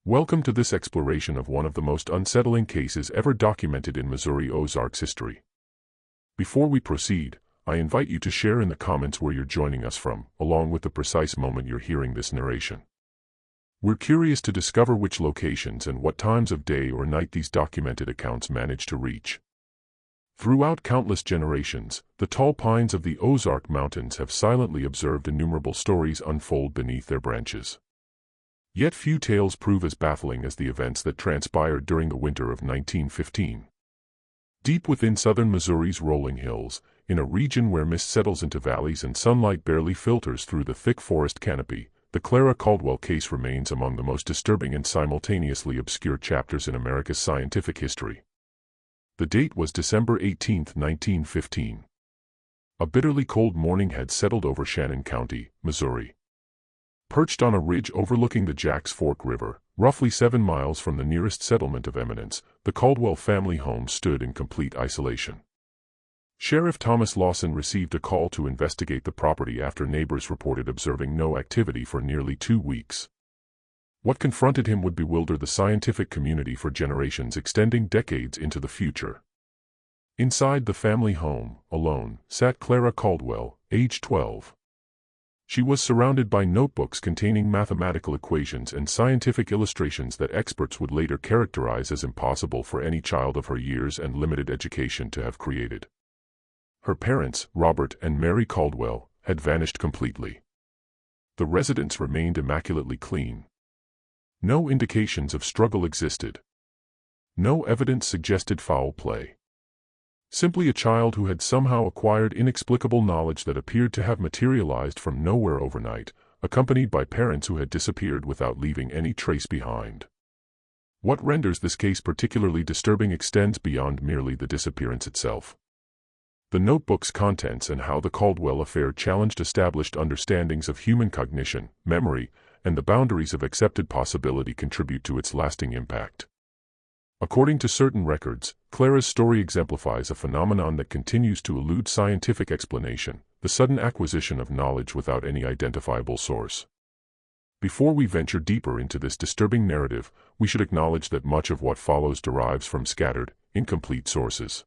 Welcome to this exploration of one of the most unsettling cases ever documented in Missouri Ozarks history. Before we proceed, I invite you to share in the comments where you're joining us from, along with the precise moment you're hearing this narration. We're curious to discover which locations and what times of day or night these documented accounts manage to reach. Throughout countless generations, the tall pines of the Ozark Mountains have silently observed innumerable stories unfold beneath their branches. Yet few tales prove as baffling as the events that transpired during the winter of 1915. Deep within southern Missouri's rolling hills, in a region where mist settles into valleys and sunlight barely filters through the thick forest canopy, the Clara Caldwell case remains among the most disturbing and simultaneously obscure chapters in America's scientific history. The date was December 18, 1915. A bitterly cold morning had settled over Shannon County, Missouri. Perched on a ridge overlooking the Jacks Fork River, roughly 7 miles from the nearest settlement of eminence, the Caldwell family home stood in complete isolation. Sheriff Thomas Lawson received a call to investigate the property after neighbors reported observing no activity for nearly 2 weeks. What confronted him would bewilder the scientific community for generations extending decades into the future. Inside the family home, alone, sat Clara Caldwell, age 12. She was surrounded by notebooks containing mathematical equations and scientific illustrations that experts would later characterize as impossible for any child of her years and limited education to have created. Her parents, Robert and Mary Caldwell, had vanished completely. The residence remained immaculately clean. No indications of struggle existed. No evidence suggested foul play. Simply a child who had somehow acquired inexplicable knowledge that appeared to have materialized from nowhere overnight, accompanied by parents who had disappeared without leaving any trace behind. What renders this case particularly disturbing extends beyond merely the disappearance itself. The notebook's contents and how the Caldwell affair challenged established understandings of human cognition, memory, and the boundaries of accepted possibility contribute to its lasting impact. According to certain records, Clara's story exemplifies a phenomenon that continues to elude scientific explanation: the sudden acquisition of knowledge without any identifiable source. Before we venture deeper into this disturbing narrative, we should acknowledge that much of what follows derives from scattered, incomplete sources.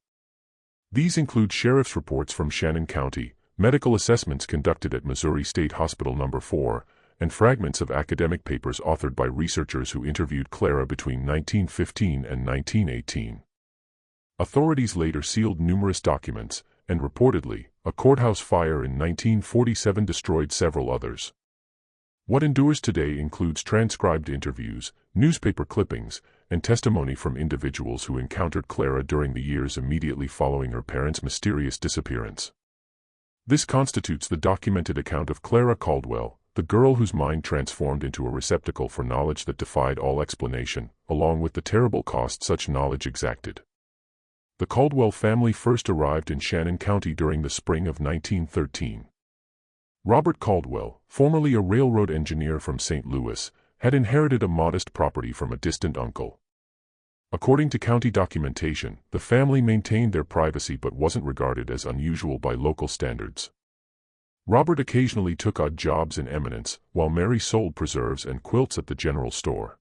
These include sheriff's reports from Shannon County, medical assessments conducted at Missouri State Hospital No. 4, and fragments of academic papers authored by researchers who interviewed Clara between 1915 and 1918. Authorities later sealed numerous documents, and reportedly, a courthouse fire in 1947 destroyed several others. What endures today includes transcribed interviews, newspaper clippings, and testimony from individuals who encountered Clara during the years immediately following her parents' mysterious disappearance. This constitutes the documented account of Clara Caldwell, the girl whose mind transformed into a receptacle for knowledge that defied all explanation, along with the terrible cost such knowledge exacted. The Caldwell family first arrived in Shannon County during the spring of 1913. Robert Caldwell, formerly a railroad engineer from St. Louis, had inherited a modest property from a distant uncle. According to county documentation, the family maintained their privacy but wasn't regarded as unusual by local standards. Robert occasionally took odd jobs in Eminence, while Mary sold preserves and quilts at the general store.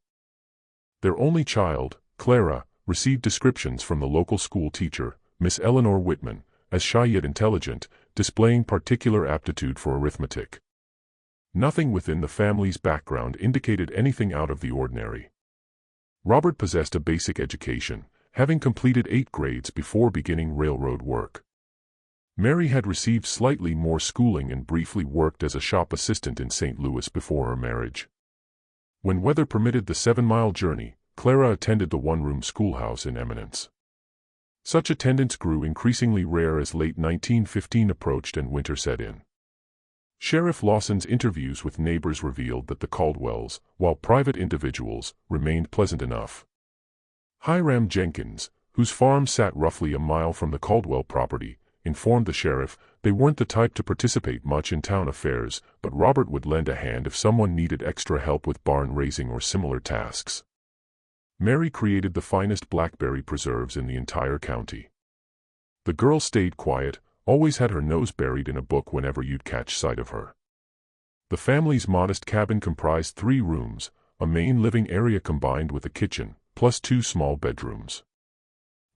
Their only child, Clara, received descriptions from the local school teacher, Miss Eleanor Whitman, as shy yet intelligent, displaying particular aptitude for arithmetic. Nothing within the family's background indicated anything out of the ordinary. Robert possessed a basic education, having completed 8 grades before beginning railroad work. Mary had received slightly more schooling and briefly worked as a shop assistant in St. Louis before her marriage. When weather permitted the 7-mile journey, Clara attended the one-room schoolhouse in Eminence. Such attendance grew increasingly rare as late 1915 approached and winter set in. Sheriff Lawson's interviews with neighbors revealed that the Caldwells, while private individuals, remained pleasant enough. Hiram Jenkins, whose farm sat roughly a mile from the Caldwell property, informed the sheriff they weren't the type to participate much in town affairs, but Robert would lend a hand if someone needed extra help with barn raising or similar tasks. Mary created the finest blackberry preserves in the entire county. The girl stayed quiet, always had her nose buried in a book whenever you'd catch sight of her. The family's modest cabin comprised 3 rooms, a main living area combined with a kitchen, plus 2 small bedrooms.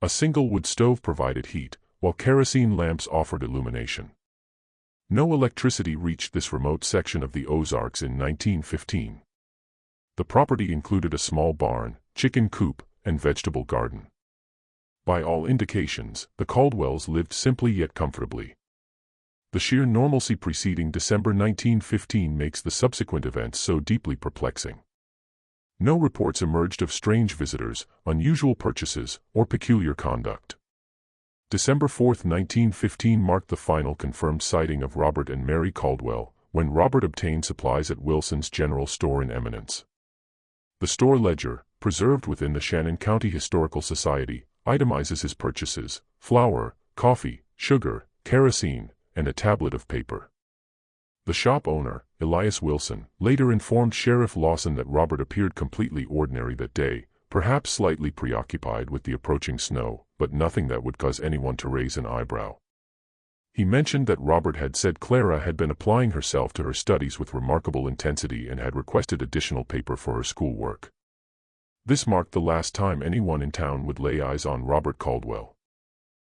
A single wood stove provided heat, while kerosene lamps offered illumination. No electricity reached this remote section of the Ozarks in 1915. The property included a small barn, chicken coop, and vegetable garden. By all indications, the Caldwells lived simply yet comfortably. The sheer normalcy preceding December 1915 makes the subsequent events so deeply perplexing. No reports emerged of strange visitors, unusual purchases, or peculiar conduct. December 4, 1915 marked the final confirmed sighting of Robert and Mary Caldwell, when Robert obtained supplies at Wilson's General Store in Eminence. The store ledger, preserved within the Shannon County Historical Society, itemizes his purchases: flour, coffee, sugar, kerosene, and a tablet of paper. The shop owner, Elias Wilson, later informed Sheriff Lawson that Robert appeared completely ordinary that day, perhaps slightly preoccupied with the approaching snow, but nothing that would cause anyone to raise an eyebrow. He mentioned that Robert had said Clara had been applying herself to her studies with remarkable intensity and had requested additional paper for her schoolwork. This marked the last time anyone in town would lay eyes on Robert Caldwell.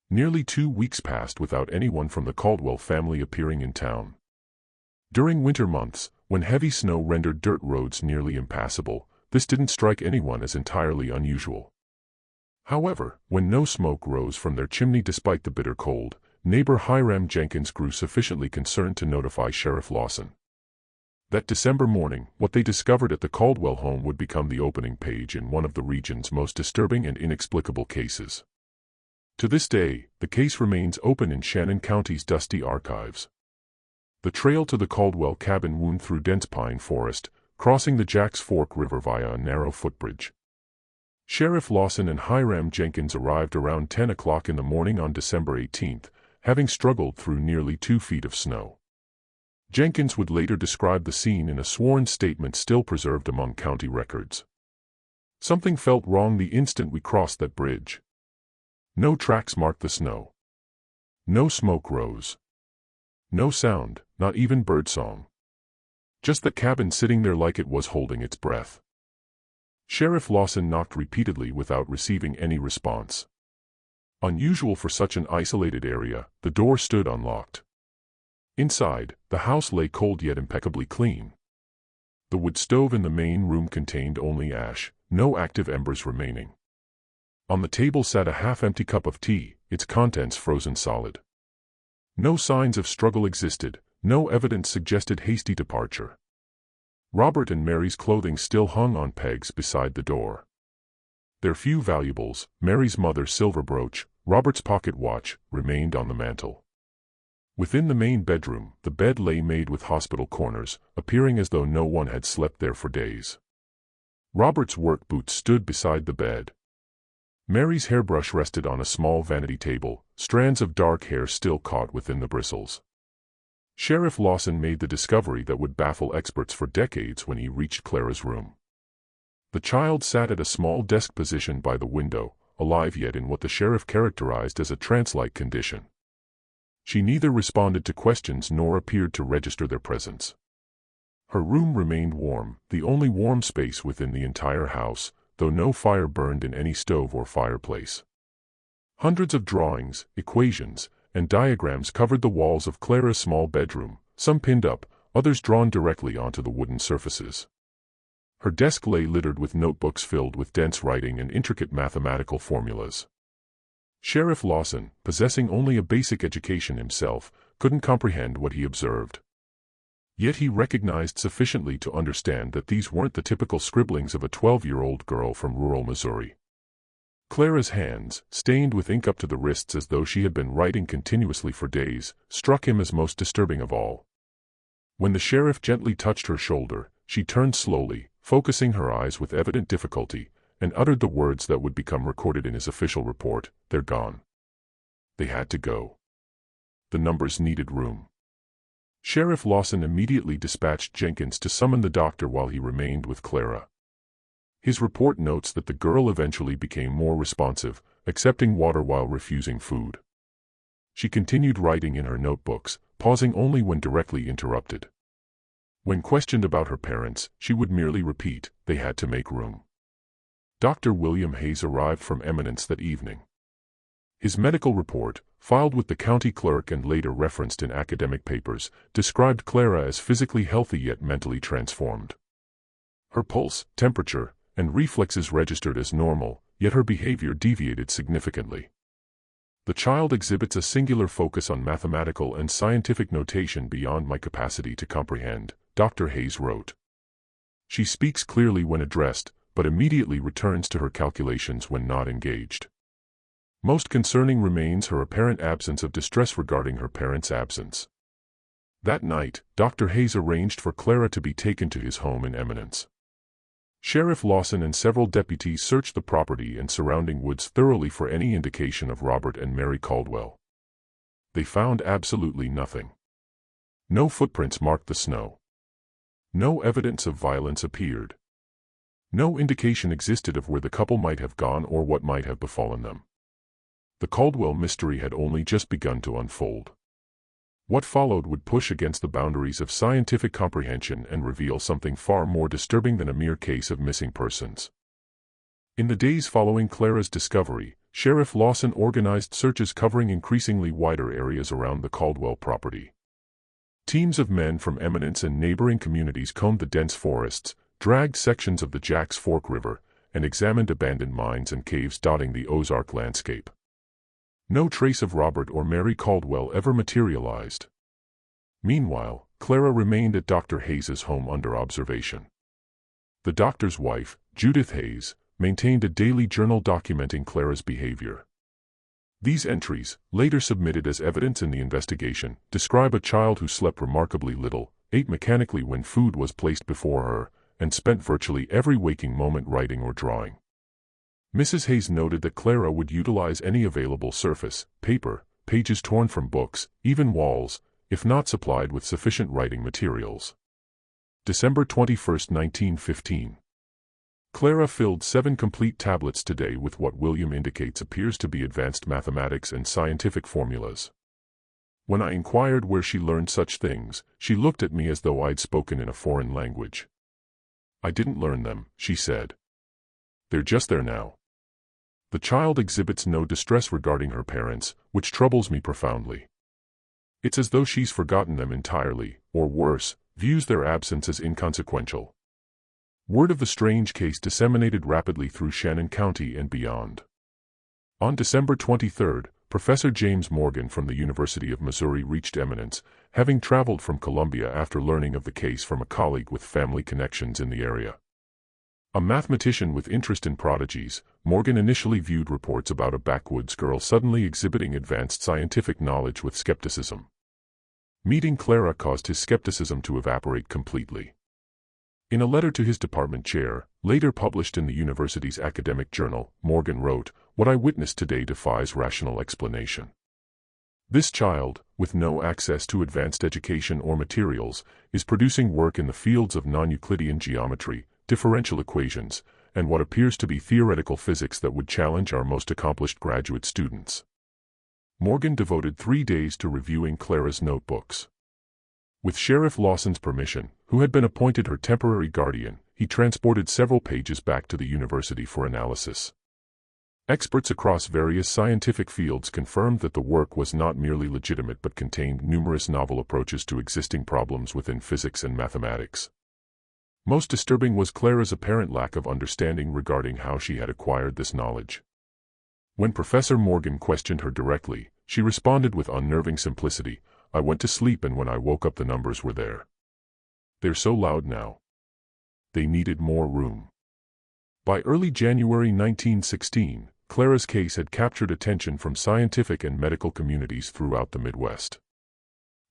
Nearly 2 weeks passed without anyone from the Caldwell family appearing in town. During winter months, when heavy snow rendered dirt roads nearly impassable, this didn't strike anyone as entirely unusual. However, when no smoke rose from their chimney despite the bitter cold, neighbor Hiram Jenkins grew sufficiently concerned to notify Sheriff Lawson. That December morning, what they discovered at the Caldwell home would become the opening page in one of the region's most disturbing and inexplicable cases. To this day, the case remains open in Shannon County's dusty archives. The trail to the Caldwell cabin wound through dense pine forest, crossing the Jacks Fork River via a narrow footbridge. Sheriff Lawson and Hiram Jenkins arrived around 10 o'clock in the morning on December 18, having struggled through nearly 2 feet of snow. Jenkins would later describe the scene in a sworn statement still preserved among county records. "Something felt wrong the instant we crossed that bridge. No tracks marked the snow. No smoke rose. No sound, not even birdsong. Just the cabin sitting there like it was holding its breath." Sheriff Lawson knocked repeatedly without receiving any response. Unusual for such an isolated area, the door stood unlocked. Inside, the house lay cold yet impeccably clean. The wood stove in the main room contained only ash, no active embers remaining. On the table sat a half-empty cup of tea, its contents frozen solid. No signs of struggle existed, no evidence suggested hasty departure. Robert and Mary's clothing still hung on pegs beside the door. Their few valuables, Mary's mother's silver brooch, Robert's pocket watch, remained on the mantel. Within the main bedroom, the bed lay made with hospital corners, appearing as though no one had slept there for days. Robert's work boots stood beside the bed. Mary's hairbrush rested on a small vanity table, strands of dark hair still caught within the bristles. Sheriff Lawson made the discovery that would baffle experts for decades when he reached Clara's room. The child sat at a small desk position by the window, alive yet in what the sheriff characterized as a trance-like condition. She neither responded to questions nor appeared to register their presence. Her room remained warm, the only warm space within the entire house, though no fire burned in any stove or fireplace. Hundreds of drawings, equations, and diagrams covered the walls of Clara's small bedroom, some pinned up, others drawn directly onto the wooden surfaces. Her desk lay littered with notebooks filled with dense writing and intricate mathematical formulas. Sheriff Lawson, possessing only a basic education himself, couldn't comprehend what he observed. Yet he recognized sufficiently to understand that these weren't the typical scribblings of a 12-year-old girl from rural Missouri. Clara's hands, stained with ink up to the wrists as though she had been writing continuously for days, struck him as most disturbing of all. When the sheriff gently touched her shoulder, she turned slowly, focusing her eyes with evident difficulty, and uttered the words that would become recorded in his official report: "They're gone. They had to go. The numbers needed room." Sheriff Lawson immediately dispatched Jenkins to summon the doctor while he remained with Clara. His report notes that the girl eventually became more responsive, accepting water while refusing food. She continued writing in her notebooks, pausing only when directly interrupted. When questioned about her parents, she would merely repeat, "They had to make room." Dr. William Hayes arrived from Eminence that evening. His medical report, filed with the county clerk and later referenced in academic papers, described Clara as physically healthy yet mentally transformed. Her pulse, temperature, and reflexes registered as normal, yet her behavior deviated significantly. "The child exhibits a singular focus on mathematical and scientific notation beyond my capacity to comprehend," Dr. Hayes wrote. "She speaks clearly when addressed, but immediately returns to her calculations when not engaged. Most concerning remains her apparent absence of distress regarding her parents' absence." That night, Dr. Hayes arranged for Clara to be taken to his home in Eminence. Sheriff Lawson and several deputies searched the property and surrounding woods thoroughly for any indication of Robert and Mary Caldwell. They found absolutely nothing. No footprints marked the snow. No evidence of violence appeared. No indication existed of where the couple might have gone or what might have befallen them. The Caldwell mystery had only just begun to unfold. What followed would push against the boundaries of scientific comprehension and reveal something far more disturbing than a mere case of missing persons. In the days following Clara's discovery, Sheriff Lawson organized searches covering increasingly wider areas around the Caldwell property. Teams of men from Eminence and neighboring communities combed the dense forests, dragged sections of the Jacks Fork River, and examined abandoned mines and caves dotting the Ozark landscape. No trace of Robert or Mary Caldwell ever materialized. Meanwhile, Clara remained at Dr. Hayes's home under observation. The doctor's wife, Judith Hayes, maintained a daily journal documenting Clara's behavior. These entries, later submitted as evidence in the investigation, describe a child who slept remarkably little, ate mechanically when food was placed before her, and spent virtually every waking moment writing or drawing. Mrs. Hayes noted that Clara would utilize any available surface, paper, pages torn from books, even walls, if not supplied with sufficient writing materials. December 21, 1915. Clara filled 7 complete tablets today with what William indicates appears to be advanced mathematics and scientific formulas. When I inquired where she learned such things, she looked at me as though I'd spoken in a foreign language. "I didn't learn them," she said. "They're just there now." The child exhibits no distress regarding her parents, which troubles me profoundly. It's as though she's forgotten them entirely, or worse, views their absence as inconsequential. Word of the strange case disseminated rapidly through Shannon County and beyond. On December 23, Professor James Morgan from the University of Missouri reached Eminence, having traveled from Columbia after learning of the case from a colleague with family connections in the area. A mathematician with interest in prodigies, Morgan initially viewed reports about a backwoods girl suddenly exhibiting advanced scientific knowledge with skepticism. Meeting Clara caused his skepticism to evaporate completely. In a letter to his department chair, later published in the university's academic journal, Morgan wrote, "What I witnessed today defies rational explanation. This child, with no access to advanced education or materials, is producing work in the fields of non-Euclidean geometry, differential equations, and what appears to be theoretical physics that would challenge our most accomplished graduate students." Morgan devoted 3 days to reviewing Clara's notebooks. With Sheriff Lawson's permission, who had been appointed her temporary guardian, he transported several pages back to the university for analysis. Experts across various scientific fields confirmed that the work was not merely legitimate but contained numerous novel approaches to existing problems within physics and mathematics. Most disturbing was Clara's apparent lack of understanding regarding how she had acquired this knowledge. When Professor Morgan questioned her directly, she responded with unnerving simplicity, "I went to sleep and when I woke up the numbers were there. They're so loud now. They needed more room." By early January 1916, Clara's case had captured attention from scientific and medical communities throughout the Midwest.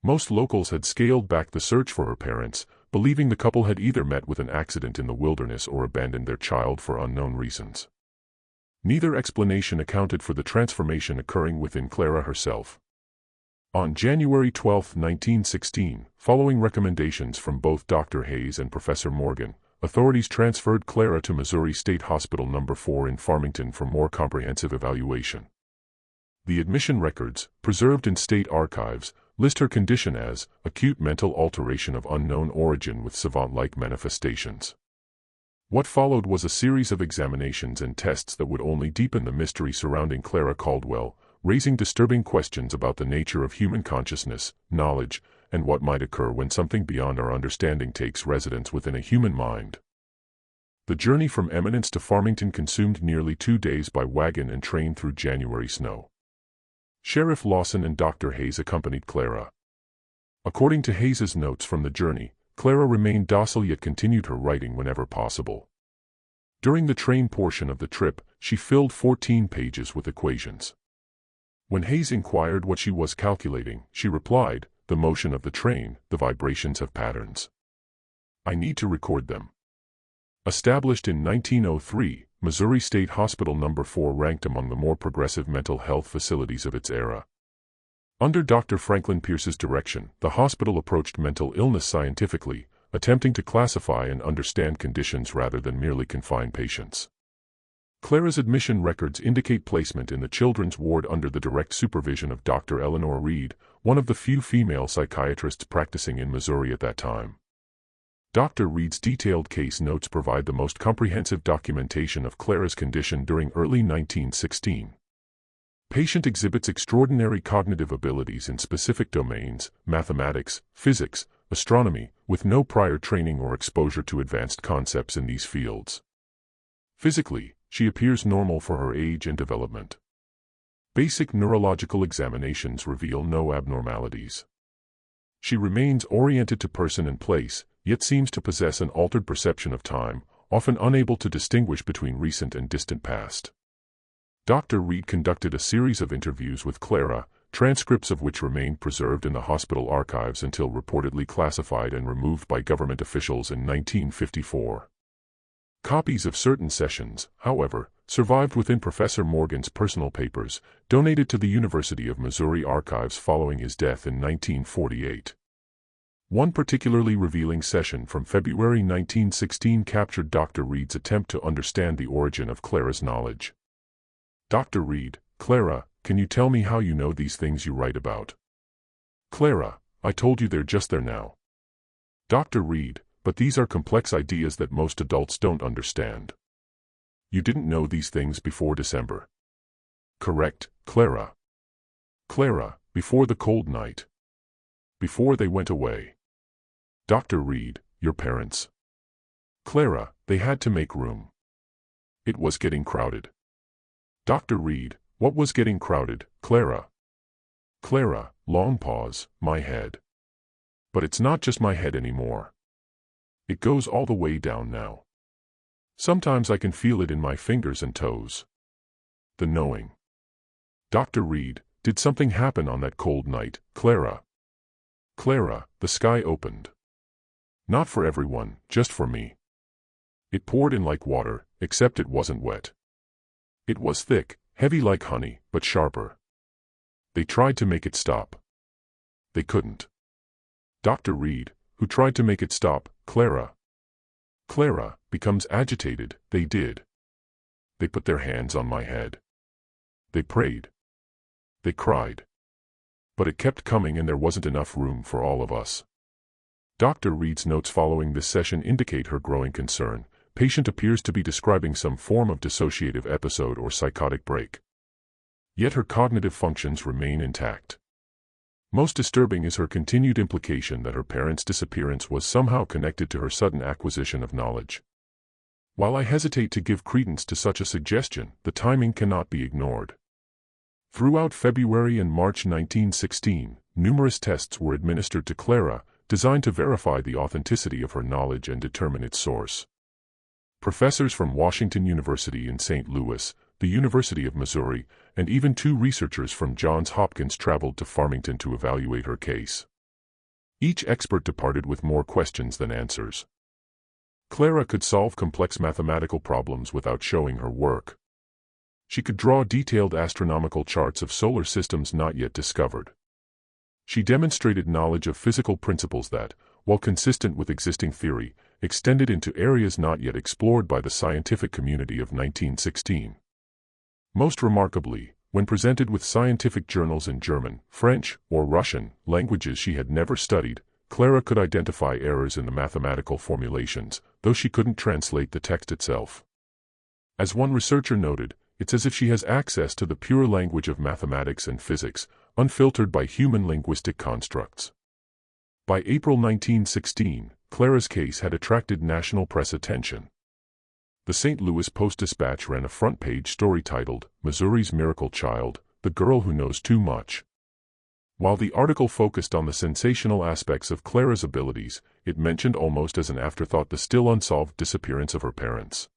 Most locals had scaled back the search for her parents, believing the couple had either met with an accident in the wilderness or abandoned their child for unknown reasons. Neither explanation accounted for the transformation occurring within Clara herself. On January 12, 1916, following recommendations from both Dr. Hayes and Professor Morgan, authorities transferred Clara to Missouri State Hospital No. 4 in Farmington for more comprehensive evaluation. The admission records, preserved in state archives, list her condition as acute mental alteration of unknown origin with savant-like manifestations. What followed was a series of examinations and tests that would only deepen the mystery surrounding Clara Caldwell, raising disturbing questions about the nature of human consciousness, knowledge, and what might occur when something beyond our understanding takes residence within a human mind. The journey from Eminence to Farmington consumed nearly 2 days by wagon and train through January snow. Sheriff Lawson and Dr. Hayes accompanied Clara. According to Hayes's notes from the journey, Clara remained docile yet continued her writing whenever possible. During the train portion of the trip, she filled 14 pages with equations. When Hayes inquired what she was calculating, she replied, "The motion of the train, the vibrations have patterns. I need to record them." Established in 1903, Missouri State Hospital No. 4 ranked among the more progressive mental health facilities of its era. Under Dr. Franklin Pierce's direction, the hospital approached mental illness scientifically, attempting to classify and understand conditions rather than merely confine patients. Clara's admission records indicate placement in the children's ward under the direct supervision of Dr. Eleanor Reed, one of the few female psychiatrists practicing in Missouri at that time. Dr. Reed's detailed case notes provide the most comprehensive documentation of Clara's condition during early 1916. Patient exhibits extraordinary cognitive abilities in specific domains, mathematics, physics, astronomy, with no prior training or exposure to advanced concepts in these fields. Physically, she appears normal for her age and development. Basic neurological examinations reveal no abnormalities. She remains oriented to person and place, yet seems to possess an altered perception of time, often unable to distinguish between recent and distant past. Dr. Reed conducted a series of interviews with Clara, transcripts of which remained preserved in the hospital archives until reportedly classified and removed by government officials in 1954. Copies of certain sessions, however, survived within Professor Morgan's personal papers, donated to the University of Missouri archives following his death in 1948. One particularly revealing session from February 1916 captured Dr. Reed's attempt to understand the origin of Clara's knowledge. Dr. Reed: "Clara, can you tell me how you know these things you write about?" Clara: "I told you they're just there now." Dr. Reed: "But these are complex ideas that most adults don't understand." "You didn't know these things before December?" "Correct, Clara." Clara: "Before the cold night?" "Before they went away." Dr. Reed: "Your parents?" Clara: "They had to make room. It was getting crowded." Dr. Reed: "What was getting crowded, Clara?" Clara: Long pause, "My head. But it's not just my head anymore. It goes all the way down now. Sometimes I can feel it in my fingers and toes. The knowing." Dr. Reed: "Did something happen on that cold night, Clara?" Clara: "The sky opened. Not for everyone, just for me. It poured in like water, except it wasn't wet. It was thick, heavy like honey, but sharper. They tried to make it stop. They couldn't." Dr. Reed: "Who tried to make it stop, Clara?" Clara becomes agitated: "They did. They put their hands on my head. They prayed. They cried. But it kept coming and there wasn't enough room for all of us." Dr. Reed's notes following this session indicate her growing concern. Patient appears to be describing some form of dissociative episode or psychotic break. Yet her cognitive functions remain intact. Most disturbing is her continued implication that her parents' disappearance was somehow connected to her sudden acquisition of knowledge. While I hesitate to give credence to such a suggestion, the timing cannot be ignored. Throughout February and March 1916, numerous tests were administered to Clara, designed to verify the authenticity of her knowledge and determine its source. Professors from Washington University in St. Louis, the University of Missouri, and even 2 researchers from Johns Hopkins traveled to Farmington to evaluate her case. Each expert departed with more questions than answers. Clara could solve complex mathematical problems without showing her work. She could draw detailed astronomical charts of solar systems not yet discovered. She demonstrated knowledge of physical principles that, while consistent with existing theory, extended into areas not yet explored by the scientific community of 1916. Most remarkably, When presented with scientific journals in German, French, or Russian, languages she had never studied, Clara could identify errors in the mathematical formulations, though she couldn't translate the text itself. As one researcher noted, it's as if she has access to the pure language of mathematics and physics, unfiltered by human linguistic constructs. By April 1916, Clara's case had attracted national press attention. The St. Louis Post-Dispatch ran a front-page story titled, "Missouri's Miracle Child, the Girl Who Knows Too Much." While the article focused on the sensational aspects of Clara's abilities, it mentioned almost as an afterthought the still unsolved disappearance of her parents.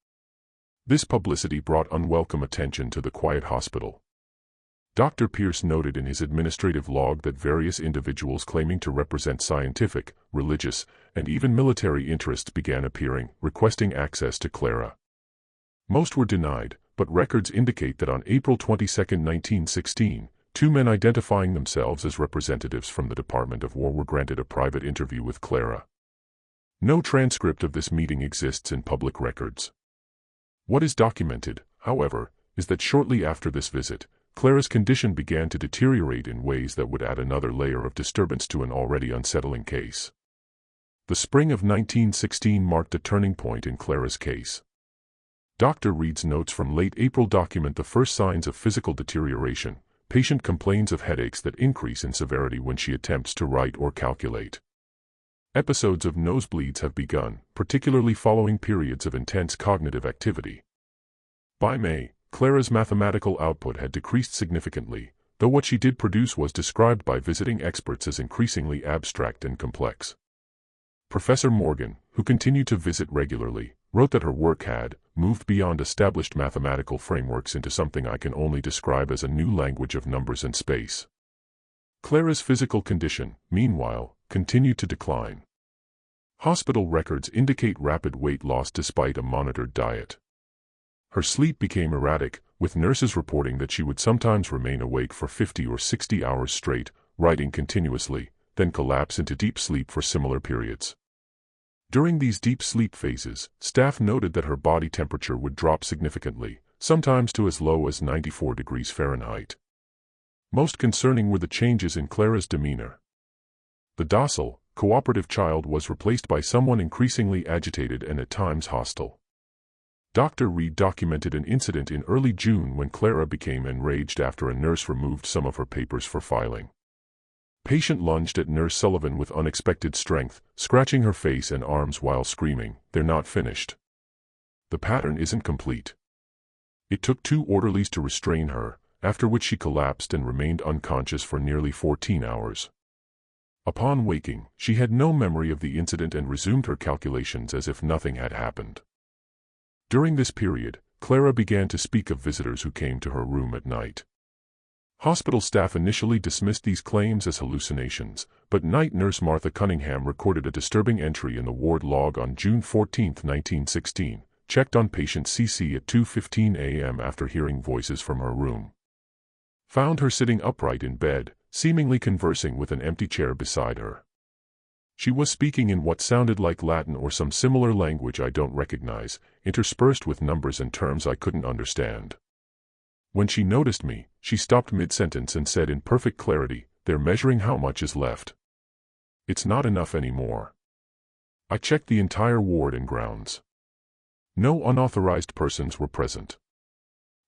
This publicity brought unwelcome attention to the quiet hospital. Dr. Pierce noted in his administrative log that various individuals claiming to represent scientific, religious, and even military interests began appearing, requesting access to Clara. Most were denied, but records indicate that on April 22, 1916, 2 men identifying themselves as representatives from the Department of War were granted a private interview with Clara. No transcript of this meeting exists in public records. What is documented, however, is that shortly after this visit, Clara's condition began to deteriorate in ways that would add another layer of disturbance to an already unsettling case. The spring of 1916 marked a turning point in Clara's case. Dr. Reed's notes from late April document the first signs of physical deterioration. Patient complains of headaches that increase in severity when she attempts to write or calculate. Episodes of nosebleeds have begun, particularly following periods of intense cognitive activity. By May, Clara's mathematical output had decreased significantly, though what she did produce was described by visiting experts as increasingly abstract and complex. Professor Morgan, who continued to visit regularly, wrote that her work had moved beyond established mathematical frameworks into something I can only describe as a new language of numbers and space. Clara's physical condition, meanwhile, continued to decline. Hospital records indicate rapid weight loss despite a monitored diet. Her sleep became erratic, with nurses reporting that she would sometimes remain awake for 50 or 60 hours straight, writing continuously, then collapse into deep sleep for similar periods. During these deep sleep phases, staff noted that her body temperature would drop significantly, sometimes to as low as 94 degrees Fahrenheit. Most concerning were the changes in Clara's demeanor. The docile, cooperative child was replaced by someone increasingly agitated and at times hostile. Dr. Reed documented an incident in early June when Clara became enraged after a nurse removed some of her papers for filing. Patient lunged at Nurse Sullivan with unexpected strength, scratching her face and arms while screaming, "They're not finished. The pattern isn't complete." It took 2 orderlies to restrain her, after which she collapsed and remained unconscious for nearly 14 hours. Upon waking, she had no memory of the incident and resumed her calculations as if nothing had happened. During this period, Clara began to speak of visitors who came to her room at night. Hospital staff initially dismissed these claims as hallucinations, but night nurse Martha Cunningham recorded a disturbing entry in the ward log on June 14, 1916, checked on patient CC at 2:15 a.m. after hearing voices from her room. Found her sitting upright in bed, seemingly conversing with an empty chair beside her. She was speaking in what sounded like Latin or some similar language I don't recognize, interspersed with numbers and terms I couldn't understand. When she noticed me, she stopped mid-sentence and said in perfect clarity, "They're measuring how much is left. It's not enough anymore." I checked the entire ward and grounds. No unauthorized persons were present.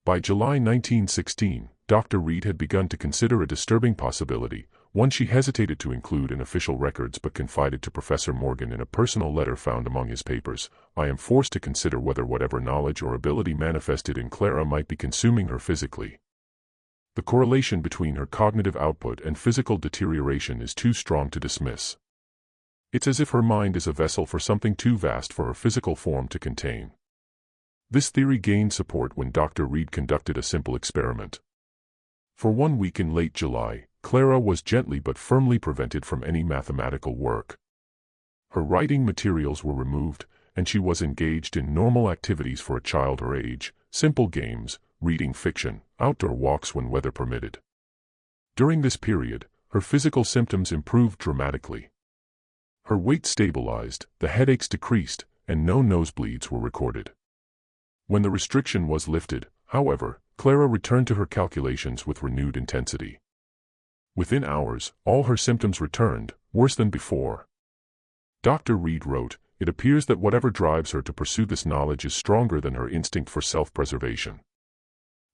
By July 1916, Dr. Reed had begun to consider a disturbing possibility, one she hesitated to include in official records but confided to Professor Morgan in a personal letter found among his papers. "I am forced to consider whether whatever knowledge or ability manifested in Clara might be consuming her physically. The correlation between her cognitive output and physical deterioration is too strong to dismiss. It's as if her mind is a vessel for something too vast for her physical form to contain." This theory gained support when Dr. Reed conducted a simple experiment. For 1 week in late July, Clara was gently but firmly prevented from any mathematical work. Her writing materials were removed, and she was engaged in normal activities for a child her age, simple games, reading fiction, outdoor walks when weather permitted. During this period, her physical symptoms improved dramatically. Her weight stabilized, the headaches decreased, and no nosebleeds were recorded. When the restriction was lifted, However, Clara returned to her calculations with renewed intensity. Within hours, all her symptoms returned, worse than before. Dr. Reed wrote, "It appears that whatever drives her to pursue this knowledge is stronger than her instinct for self-preservation."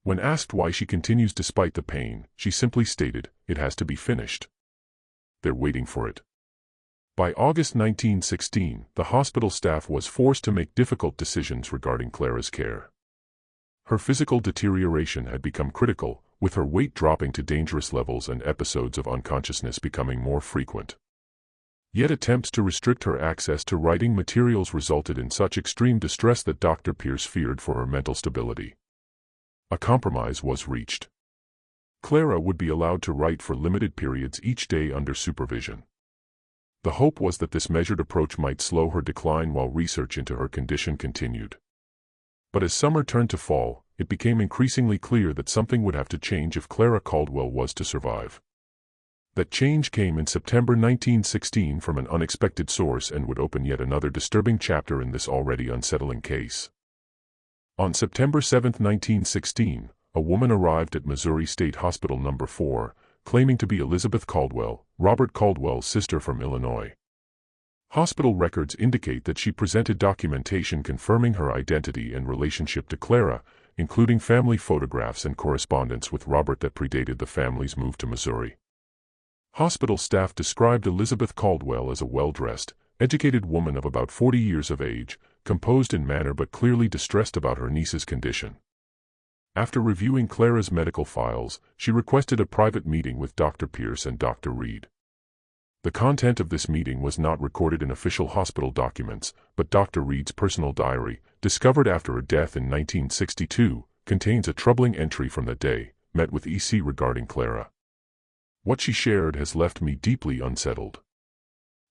When asked why she continues despite the pain, she simply stated, "It has to be finished. They're waiting for it." By August 1916, the hospital staff was forced to make difficult decisions regarding Clara's care. Her physical deterioration had become critical, with her weight dropping to dangerous levels and episodes of unconsciousness becoming more frequent. Yet attempts to restrict her access to writing materials resulted in such extreme distress that Dr. Pierce feared for her mental stability. A compromise was reached. Clara would be allowed to write for limited periods each day under supervision. The hope was that this measured approach might slow her decline while research into her condition continued. But as summer turned to fall, it became increasingly clear that something would have to change if Clara Caldwell was to survive. That change came in September 1916 from an unexpected source and would open yet another disturbing chapter in this already unsettling case. On September 7, 1916, a woman arrived at Missouri State Hospital No. 4, claiming to be Elizabeth Caldwell, Robert Caldwell's sister from Illinois. Hospital records indicate that she presented documentation confirming her identity and relationship to Clara, including family photographs and correspondence with Robert that predated the family's move to Missouri. Hospital staff described Elizabeth Caldwell as a well-dressed, educated woman of about 40 years of age, composed in manner but clearly distressed about her niece's condition. After reviewing Clara's medical files, she requested a private meeting with Dr. Pierce and Dr. Reed. The content of this meeting was not recorded in official hospital documents, but Dr. Reed's personal diary, discovered after her death in 1962, contains a troubling entry from that day, met with EC regarding Clara. "What she shared has left me deeply unsettled."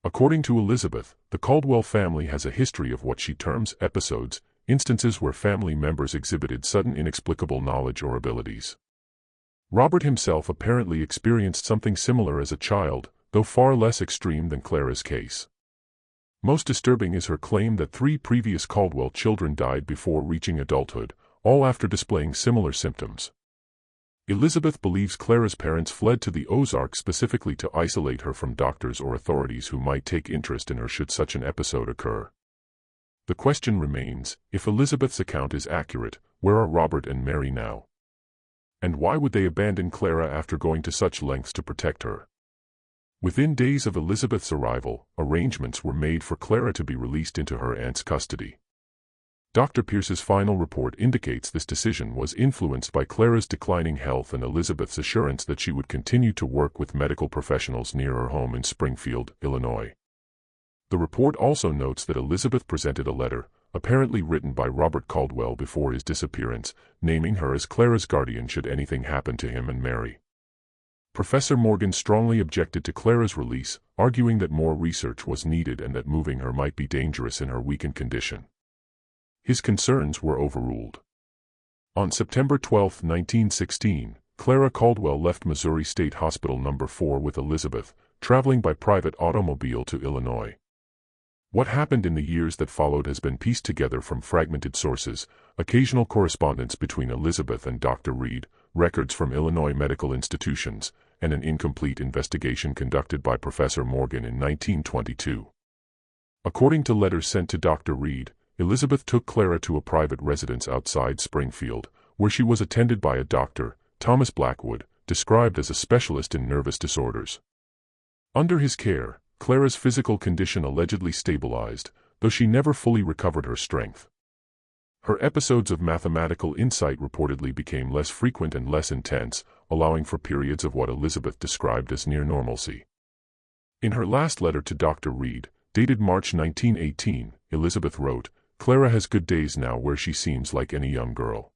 According to Elizabeth, the Caldwell family has a history of what she terms episodes, instances where family members exhibited sudden inexplicable knowledge or abilities. Robert himself apparently experienced something similar as a child, though far less extreme than Clara's case. Most disturbing is her claim that 3 previous Caldwell children died before reaching adulthood, all after displaying similar symptoms. Elizabeth believes Clara's parents fled to the Ozarks specifically to isolate her from doctors or authorities who might take interest in her should such an episode occur. The question remains, if Elizabeth's account is accurate, where are Robert and Mary now? And why would they abandon Clara after going to such lengths to protect her? Within days of Elizabeth's arrival, arrangements were made for Clara to be released into her aunt's custody. Dr. Pierce's final report indicates this decision was influenced by Clara's declining health and Elizabeth's assurance that she would continue to work with medical professionals near her home in Springfield, Illinois. The report also notes that Elizabeth presented a letter, apparently written by Robert Caldwell before his disappearance, naming her as Clara's guardian should anything happen to him and Mary. Professor Morgan strongly objected to Clara's release, arguing that more research was needed and that moving her might be dangerous in her weakened condition. His concerns were overruled. On September 12, 1916, Clara Caldwell left Missouri State Hospital No. 4 with Elizabeth, traveling by private automobile to Illinois. What happened in the years that followed has been pieced together from fragmented sources, occasional correspondence between Elizabeth and Dr. Reed, records from Illinois medical institutions, and an incomplete investigation conducted by Professor Morgan in 1922. According to letters sent to Dr. Reed, Elizabeth took Clara to a private residence outside Springfield, where she was attended by a doctor, Thomas Blackwood, described as a specialist in nervous disorders. Under his care, Clara's physical condition allegedly stabilized, though she never fully recovered her strength. Her episodes of mathematical insight reportedly became less frequent and less intense, allowing for periods of what Elizabeth described as near normalcy. In her last letter to Dr. Reed, dated March 1918, Elizabeth wrote, "Clara has good days now where she seems like any young girl.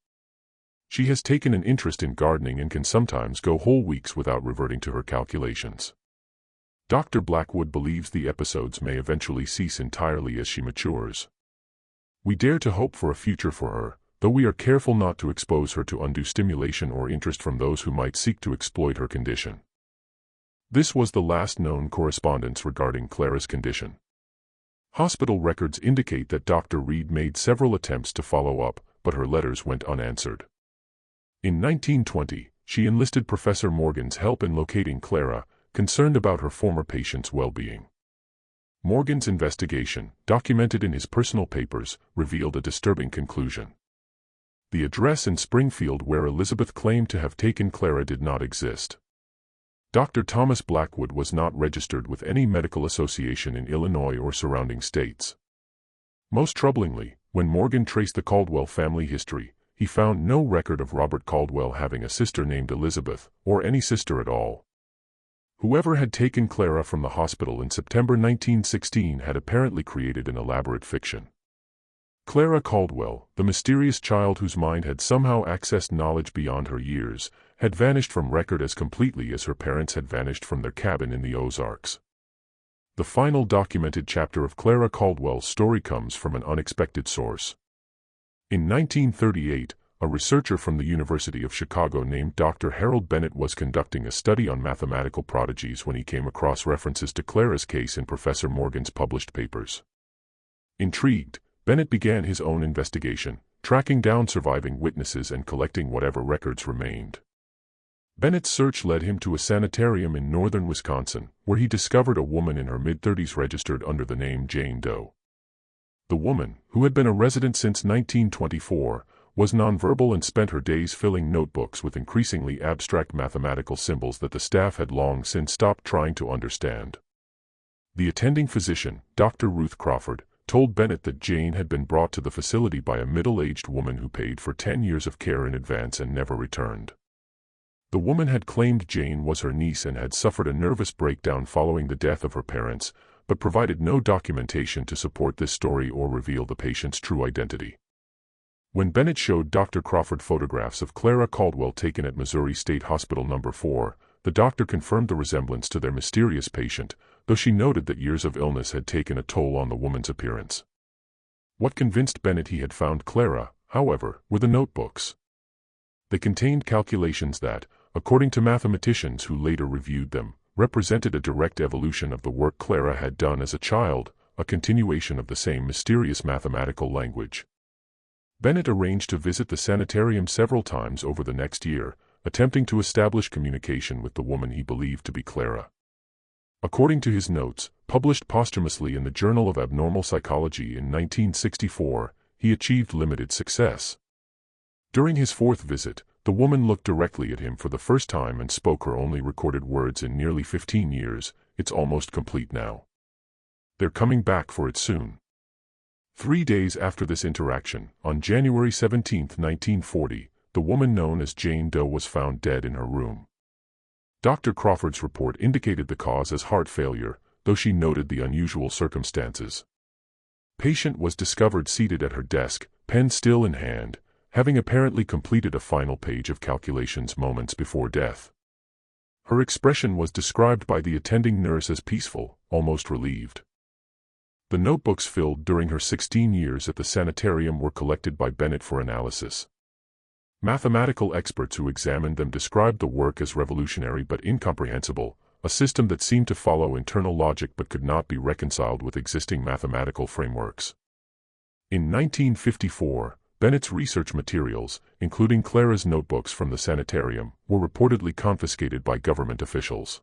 She has taken an interest in gardening and can sometimes go whole weeks without reverting to her calculations." Dr. Blackwood believes the episodes may eventually cease entirely as she matures. "We dare to hope for a future for her, though we are careful not to expose her to undue stimulation or interest from those who might seek to exploit her condition." This was the last known correspondence regarding Clara's condition. Hospital records indicate that Dr. Reed made several attempts to follow up, but her letters went unanswered. In 1920, she enlisted Professor Morgan's help in locating Clara, concerned about her former patient's well-being. Morgan's investigation, documented in his personal papers, revealed a disturbing conclusion. The address in Springfield where Elizabeth claimed to have taken Clara did not exist. Dr. Thomas Blackwood was not registered with any medical association in Illinois or surrounding states. Most troublingly, when Morgan traced the Caldwell family history, he found no record of Robert Caldwell having a sister named Elizabeth, or any sister at all. Whoever had taken Clara from the hospital in September 1916 had apparently created an elaborate fiction. Clara Caldwell, the mysterious child whose mind had somehow accessed knowledge beyond her years, had vanished from record as completely as her parents had vanished from their cabin in the Ozarks. The final documented chapter of Clara Caldwell's story comes from an unexpected source. In 1938, a researcher from the University of Chicago named Dr. Harold Bennett was conducting a study on mathematical prodigies when he came across references to Clara's case in Professor Morgan's published papers. Intrigued, Bennett began his own investigation, tracking down surviving witnesses and collecting whatever records remained. Bennett's search led him to a sanitarium in northern Wisconsin, where he discovered a woman in her mid-30s registered under the name Jane Doe. The woman, who had been a resident since 1924, was nonverbal and spent her days filling notebooks with increasingly abstract mathematical symbols that the staff had long since stopped trying to understand. The attending physician, Dr. Ruth Crawford, told Bennett that Jane had been brought to the facility by a middle-aged woman who paid for 10 years of care in advance and never returned. The woman had claimed Jane was her niece and had suffered a nervous breakdown following the death of her parents, but provided no documentation to support this story or reveal the patient's true identity. When Bennett showed Dr. Crawford photographs of Clara Caldwell taken at Missouri State Hospital No. 4, the doctor confirmed the resemblance to their mysterious patient, though she noted that years of illness had taken a toll on the woman's appearance. What convinced Bennett he had found Clara, however, were the notebooks. They contained calculations that, according to mathematicians who later reviewed them, represented a direct evolution of the work Clara had done as a child, a continuation of the same mysterious mathematical language. Bennett arranged to visit the sanitarium several times over the next year, attempting to establish communication with the woman he believed to be Clara. According to his notes, published posthumously in the Journal of Abnormal Psychology in 1964, he achieved limited success. During his fourth visit, the woman looked directly at him for the first time and spoke her only recorded words in nearly 15 years, "It's almost complete now. They're coming back for it soon." 3 days after this interaction, on January 17, 1940, the woman known as Jane Doe was found dead in her room. Dr. Crawford's report indicated the cause as heart failure, though she noted the unusual circumstances. Patient was discovered seated at her desk, pen still in hand, having apparently completed a final page of calculations moments before death. Her expression was described by the attending nurse as peaceful, almost relieved. The notebooks filled during her 16 years at the sanitarium were collected by Bennett for analysis. Mathematical experts who examined them described the work as revolutionary but incomprehensible, a system that seemed to follow internal logic but could not be reconciled with existing mathematical frameworks. In 1954, Bennett's research materials, including Clara's notebooks from the sanitarium, were reportedly confiscated by government officials.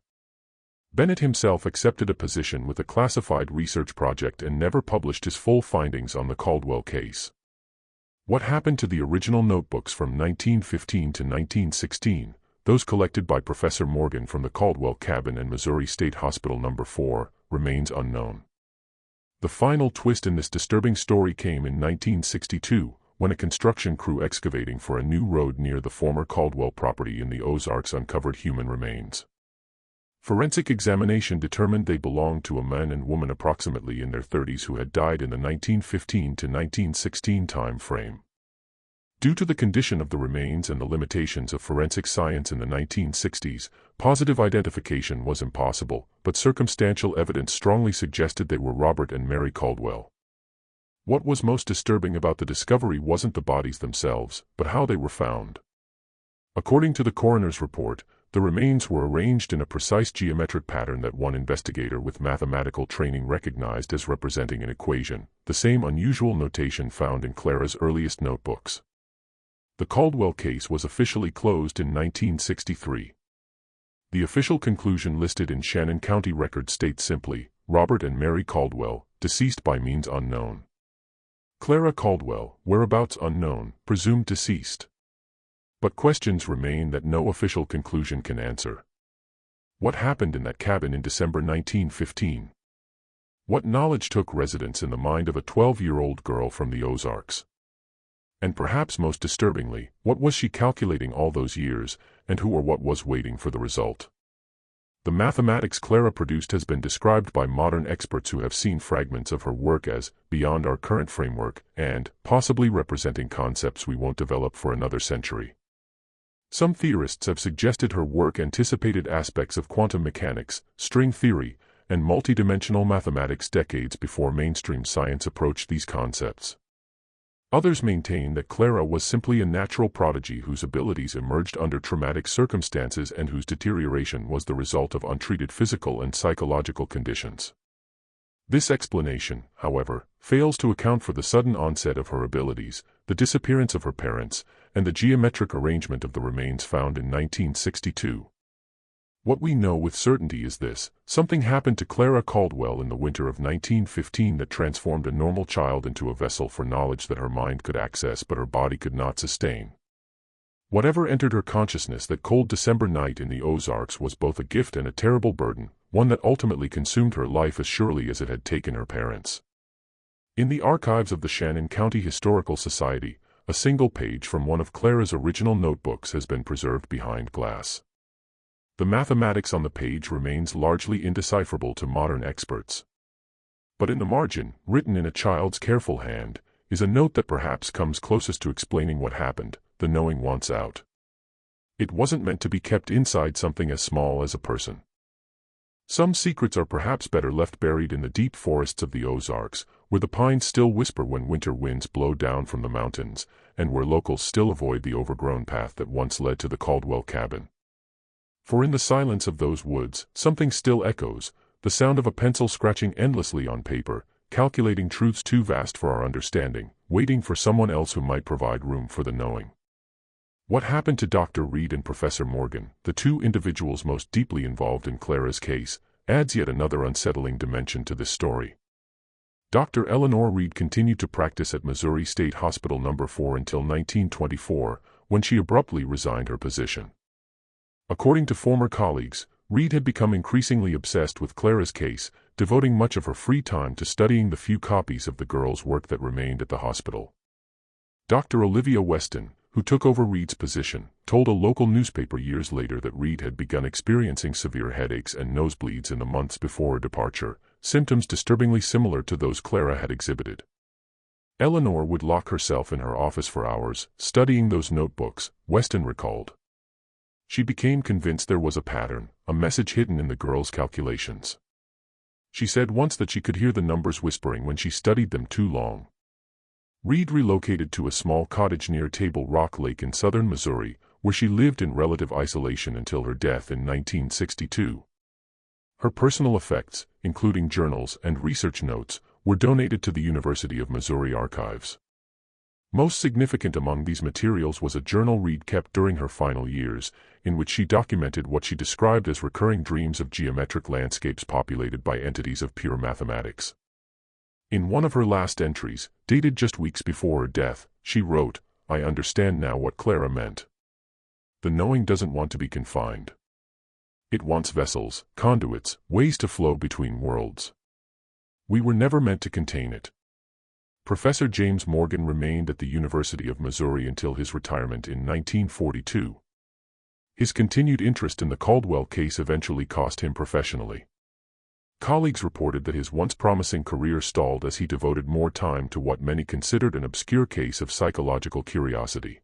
Bennett himself accepted a position with a classified research project and never published his full findings on the Caldwell case. What happened to the original notebooks from 1915 to 1916, those collected by Professor Morgan from the Caldwell cabin and Missouri State Hospital No. 4, remains unknown. The final twist in this disturbing story came in 1962, when a construction crew excavating for a new road near the former Caldwell property in the Ozarks uncovered human remains. Forensic examination determined they belonged to a man and woman approximately in their 30s who had died in the 1915 to 1916 time frame. Due to the condition of the remains and the limitations of forensic science in the 1960s, positive identification was impossible, but circumstantial evidence strongly suggested they were Robert and Mary Caldwell. What was most disturbing about the discovery wasn't the bodies themselves, but how they were found. According to the coroner's report, the remains were arranged in a precise geometric pattern that one investigator with mathematical training recognized as representing an equation, the same unusual notation found in Clara's earliest notebooks. The Caldwell case was officially closed in 1963. The official conclusion listed in Shannon County records states simply, Robert and Mary Caldwell, deceased by means unknown. Clara Caldwell, whereabouts unknown, presumed deceased. But questions remain that no official conclusion can answer. What happened in that cabin in December 1915? What knowledge took residence in the mind of a 12-year-old girl from the Ozarks? And perhaps most disturbingly, what was she calculating all those years, and who or what was waiting for the result? The mathematics Clara produced has been described by modern experts who have seen fragments of her work as beyond our current framework and possibly representing concepts we won't develop for another century. Some theorists have suggested her work anticipated aspects of quantum mechanics, string theory, and multidimensional mathematics decades before mainstream science approached these concepts. Others maintain that Clara was simply a natural prodigy whose abilities emerged under traumatic circumstances and whose deterioration was the result of untreated physical and psychological conditions. This explanation, however, fails to account for the sudden onset of her abilities, the disappearance of her parents, and the geometric arrangement of the remains found in 1962. What we know with certainty is this: something happened to Clara Caldwell in the winter of 1915 that transformed a normal child into a vessel for knowledge that her mind could access but her body could not sustain. Whatever entered her consciousness that cold December night in the Ozarks was both a gift and a terrible burden, one that ultimately consumed her life as surely as it had taken her parents. In the archives of the Shannon County Historical Society, a single page from one of Clara's original notebooks has been preserved behind glass. The mathematics on the page remains largely indecipherable to modern experts. But in the margin, written in a child's careful hand, is a note that perhaps comes closest to explaining what happened: the knowing wants out. It wasn't meant to be kept inside something as small as a person. Some secrets are perhaps better left buried in the deep forests of the Ozarks, where the pines still whisper when winter winds blow down from the mountains, and where locals still avoid the overgrown path that once led to the Caldwell cabin. For in the silence of those woods, something still echoes, the sound of a pencil scratching endlessly on paper, calculating truths too vast for our understanding, waiting for someone else who might provide room for the knowing. What happened to Dr. Reed and Professor Morgan, the two individuals most deeply involved in Clara's case, adds yet another unsettling dimension to this story. Dr. Eleanor Reed continued to practice at Missouri State Hospital No. 4 until 1924, when she abruptly resigned her position. According to former colleagues, Reed had become increasingly obsessed with Clara's case, devoting much of her free time to studying the few copies of the girl's work that remained at the hospital. Dr. Olivia Weston, who took over Reed's position, told a local newspaper years later that Reed had begun experiencing severe headaches and nosebleeds in the months before her departure, symptoms disturbingly similar to those Clara had exhibited. Eleanor would lock herself in her office for hours, studying those notebooks, Weston recalled. She became convinced there was a pattern, a message hidden in the girl's calculations. She said once that she could hear the numbers whispering when she studied them too long. Reed relocated to a small cottage near Table Rock Lake in southern Missouri, where she lived in relative isolation until her death in 1962. Her personal effects, including journals and research notes, were donated to the University of Missouri archives. Most significant among these materials was a journal Reed kept during her final years, in which she documented what she described as recurring dreams of geometric landscapes populated by entities of pure mathematics. In one of her last entries, dated just weeks before her death, she wrote, "I understand now what Clara meant. The knowing doesn't want to be confined. It wants vessels, conduits, ways to flow between worlds. We were never meant to contain it." Professor James Morgan remained at the University of Missouri until his retirement in 1942. His continued interest in the Caldwell case eventually cost him professionally. Colleagues reported that his once promising career stalled as he devoted more time to what many considered an obscure case of psychological curiosity.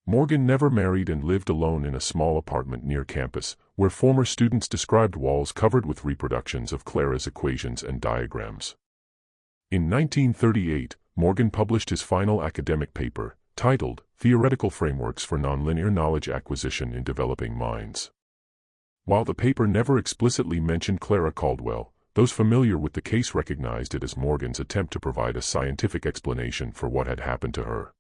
Morgan never married and lived alone in a small apartment near campus, where former students described walls covered with reproductions of Clara's equations and diagrams. In 1938, Morgan published his final academic paper, titled Theoretical Frameworks for Nonlinear Knowledge Acquisition in Developing Minds. While the paper never explicitly mentioned Clara Caldwell, those familiar with the case recognized it as Morgan's attempt to provide a scientific explanation for what had happened to her.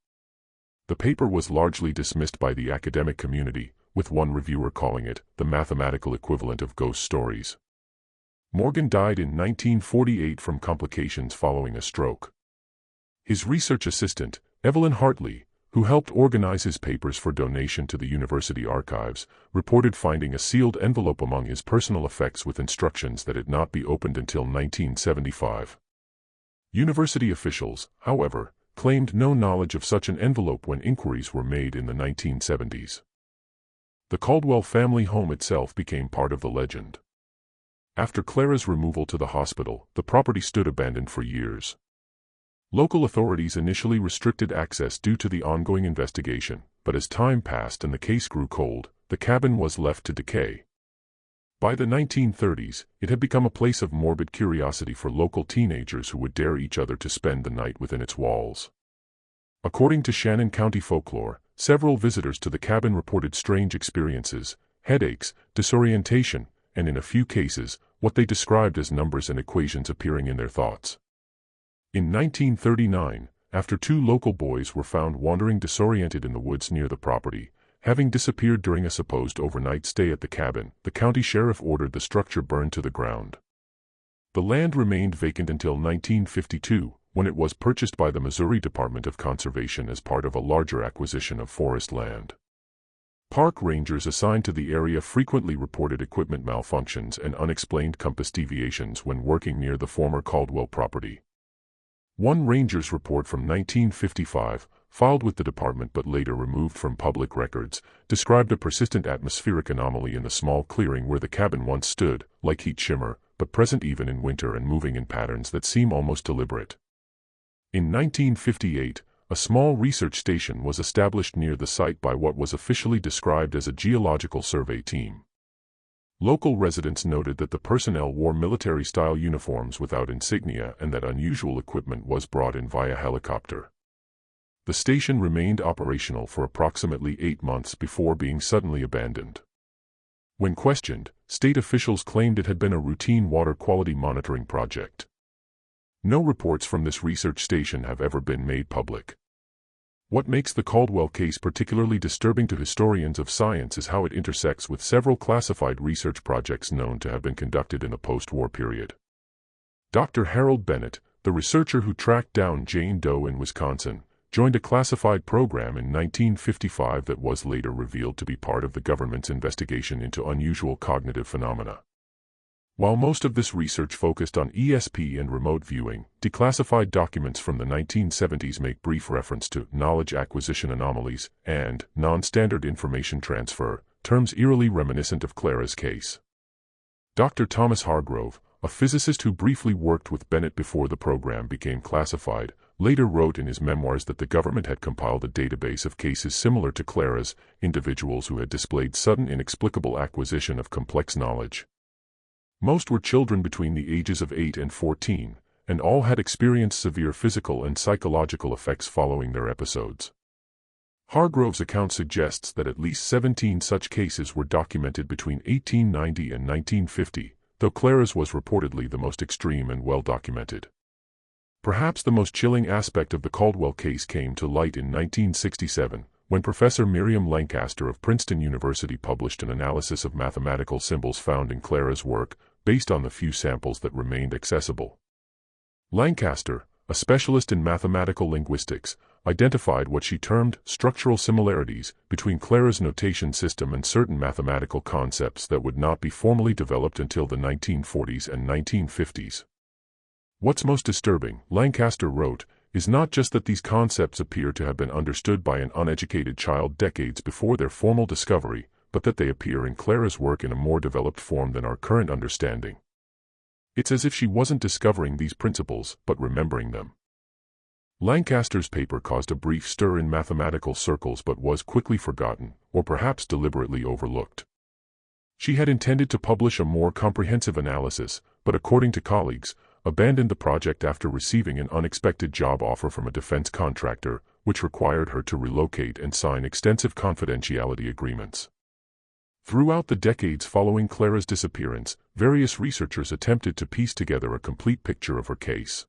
The paper was largely dismissed by the academic community, with one reviewer calling it the mathematical equivalent of ghost stories. Morgan died in 1948 from complications following a stroke. His research assistant, Evelyn Hartley, who helped organize his papers for donation to the university archives, reported finding a sealed envelope among his personal effects with instructions that it not be opened until 1975. University officials, however, claimed no knowledge of such an envelope when inquiries were made in the 1970s. The Caldwell family home itself became part of the legend. After Clara's removal to the hospital, the property stood abandoned for years. Local authorities initially restricted access due to the ongoing investigation, but as time passed and the case grew cold, the cabin was left to decay. By the 1930s, it had become a place of morbid curiosity for local teenagers who would dare each other to spend the night within its walls. According to Shannon County folklore, several visitors to the cabin reported strange experiences, headaches, disorientation, and in a few cases, what they described as numbers and equations appearing in their thoughts. In 1939, after 2 local boys were found wandering disoriented in the woods near the property, having disappeared during a supposed overnight stay at the cabin, the county sheriff ordered the structure burned to the ground. The land remained vacant until 1952, when it was purchased by the Missouri Department of Conservation as part of a larger acquisition of forest land. Park rangers assigned to the area frequently reported equipment malfunctions and unexplained compass deviations when working near the former Caldwell property. One ranger's report from 1955, filed with the department but later removed from public records, described a persistent atmospheric anomaly in the small clearing where the cabin once stood, like heat shimmer, but present even in winter and moving in patterns that seem almost deliberate. In 1958, a small research station was established near the site by what was officially described as a geological survey team. Local residents noted that the personnel wore military-style uniforms without insignia and that unusual equipment was brought in via helicopter. The station remained operational for approximately 8 months before being suddenly abandoned. When questioned, state officials claimed it had been a routine water quality monitoring project. No reports from this research station have ever been made public. What makes the Caldwell case particularly disturbing to historians of science is how it intersects with several classified research projects known to have been conducted in the post-war period. Dr. Harold Bennett, the researcher who tracked down Jane Doe in Wisconsin, joined a classified program in 1955 that was later revealed to be part of the government's investigation into unusual cognitive phenomena. While most of this research focused on ESP and remote viewing, declassified documents from the 1970s make brief reference to knowledge acquisition anomalies and non-standard information transfer, terms eerily reminiscent of Clara's case. Dr. Thomas Hargrove, a physicist who briefly worked with Bennett before the program became classified, later wrote in his memoirs that the government had compiled a database of cases similar to Clara's, individuals who had displayed sudden inexplicable acquisition of complex knowledge. Most were children between the ages of 8 and 14, and all had experienced severe physical and psychological effects following their episodes. Hargrove's account suggests that at least 17 such cases were documented between 1890 and 1950, though Clara's was reportedly the most extreme and well-documented. Perhaps the most chilling aspect of the Caldwell case came to light in 1967, when Professor Miriam Lancaster of Princeton University published an analysis of mathematical symbols found in Clara's work, based on the few samples that remained accessible. Lancaster, a specialist in mathematical linguistics, identified what she termed structural similarities between Clara's notation system and certain mathematical concepts that would not be formally developed until the 1940s and 1950s. What's most disturbing, Lancaster wrote, is not just that these concepts appear to have been understood by an uneducated child decades before their formal discovery, but that they appear in Clara's work in a more developed form than our current understanding. It's as if she wasn't discovering these principles, but remembering them. Lancaster's paper caused a brief stir in mathematical circles but was quickly forgotten, or perhaps deliberately overlooked. She had intended to publish a more comprehensive analysis, but according to colleagues, abandoned the project after receiving an unexpected job offer from a defense contractor, which required her to relocate and sign extensive confidentiality agreements. Throughout the decades following Clara's disappearance, various researchers attempted to piece together a complete picture of her case.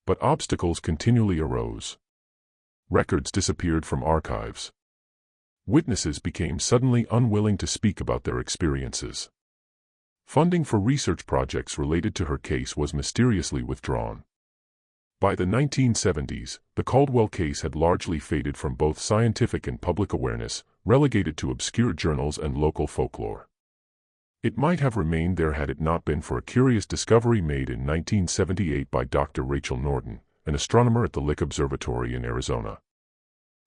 But obstacles continually arose. Records disappeared from archives. Witnesses became suddenly unwilling to speak about their experiences. Funding for research projects related to her case was mysteriously withdrawn. By the 1970s, the Caldwell case had largely faded from both scientific and public awareness, relegated to obscure journals and local folklore. It might have remained there had it not been for a curious discovery made in 1978 by Dr. Rachel Norton, an astronomer at the Lick Observatory in Arizona.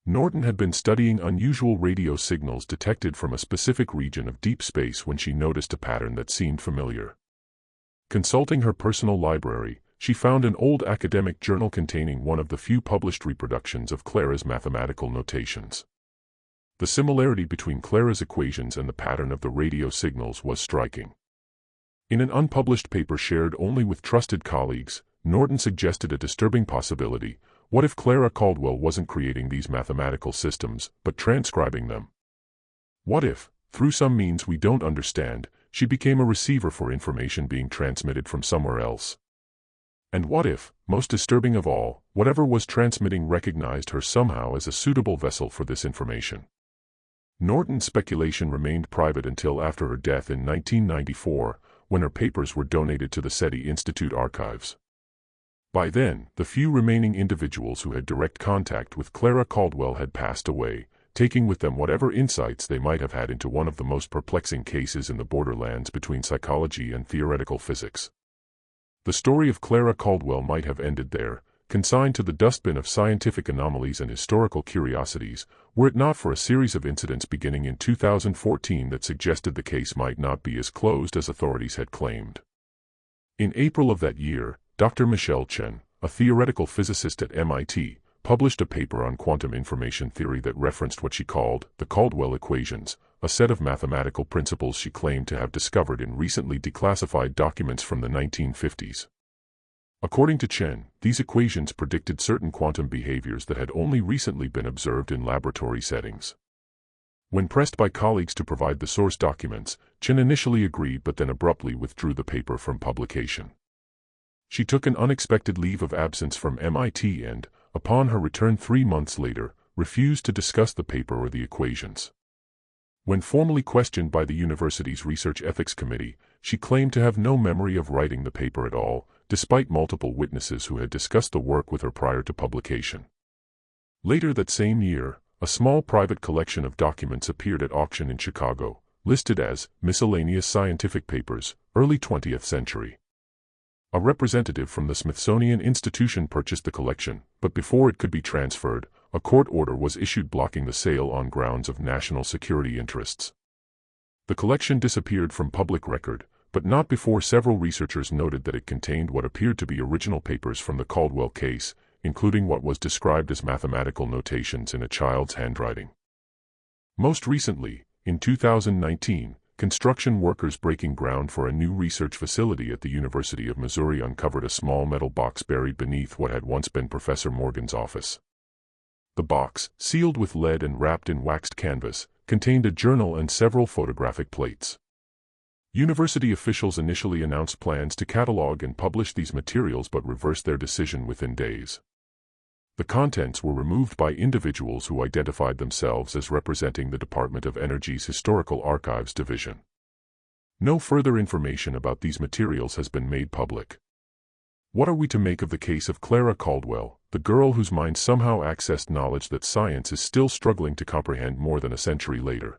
Norton had been studying unusual radio signals detected from a specific region of deep space when she noticed a pattern that seemed familiar. Consulting her personal library, she found an old academic journal containing one of the few published reproductions of Clara's mathematical notations. The similarity between Clara's equations and the pattern of the radio signals was striking. In an unpublished paper shared only with trusted colleagues, Norton suggested a disturbing possibility. What if Clara Caldwell wasn't creating these mathematical systems, but transcribing them? What if, through some means we don't understand, she became a receiver for information being transmitted from somewhere else? And what if, most disturbing of all, whatever was transmitting recognized her somehow as a suitable vessel for this information? Norton's speculation remained private until after her death in 1994, when her papers were donated to the SETI Institute archives. By then, the few remaining individuals who had direct contact with Clara Caldwell had passed away, taking with them whatever insights they might have had into one of the most perplexing cases in the borderlands between psychology and theoretical physics. The story of Clara Caldwell might have ended there, consigned to the dustbin of scientific anomalies and historical curiosities, were it not for a series of incidents beginning in 2014 that suggested the case might not be as closed as authorities had claimed. In April of that year, Dr. Michelle Chen, a theoretical physicist at MIT, published a paper on quantum information theory that referenced what she called the Caldwell equations, a set of mathematical principles she claimed to have discovered in recently declassified documents from the 1950s. According to Chen, these equations predicted certain quantum behaviors that had only recently been observed in laboratory settings. When pressed by colleagues to provide the source documents, Chen initially agreed but then abruptly withdrew the paper from publication. She took an unexpected leave of absence from MIT and, upon her return 3 months later, refused to discuss the paper or the equations. When formally questioned by the university's Research Ethics Committee, she claimed to have no memory of writing the paper at all, despite multiple witnesses who had discussed the work with her prior to publication. Later that same year, a small private collection of documents appeared at auction in Chicago, listed as Miscellaneous Scientific Papers, Early 20th Century. A representative from the Smithsonian Institution purchased the collection, but before it could be transferred, a court order was issued blocking the sale on grounds of national security interests. The collection disappeared from public record, but not before several researchers noted that it contained what appeared to be original papers from the Caldwell case, including what was described as mathematical notations in a child's handwriting. Most recently, in 2019, construction workers breaking ground for a new research facility at the University of Missouri uncovered a small metal box buried beneath what had once been Professor Morgan's office. The box, sealed with lead and wrapped in waxed canvas, contained a journal and several photographic plates. University officials initially announced plans to catalog and publish these materials but reversed their decision within days. The contents were removed by individuals who identified themselves as representing the Department of Energy's Historical Archives Division. No further information about these materials has been made public. What are we to make of the case of Clara Caldwell, the girl whose mind somehow accessed knowledge that science is still struggling to comprehend more than a century later?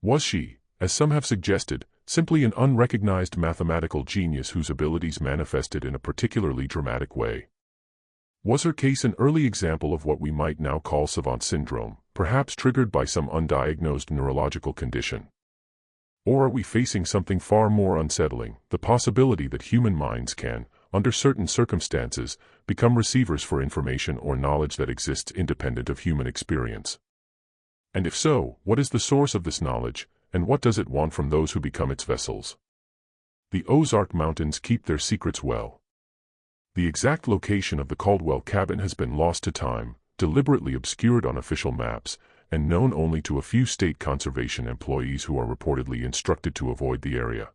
Was she, as some have suggested, simply an unrecognized mathematical genius whose abilities manifested in a particularly dramatic way? Was her case an early example of what we might now call savant syndrome, perhaps triggered by some undiagnosed neurological condition? Or are we facing something far more unsettling, the possibility that human minds can, under certain circumstances, become receivers for information or knowledge that exists independent of human experience? And if so, what is the source of this knowledge, and what does it want from those who become its vessels? The Ozark Mountains keep their secrets well. The exact location of the Caldwell cabin has been lost to time, deliberately obscured on official maps, and known only to a few state conservation employees who are reportedly instructed to avoid the area.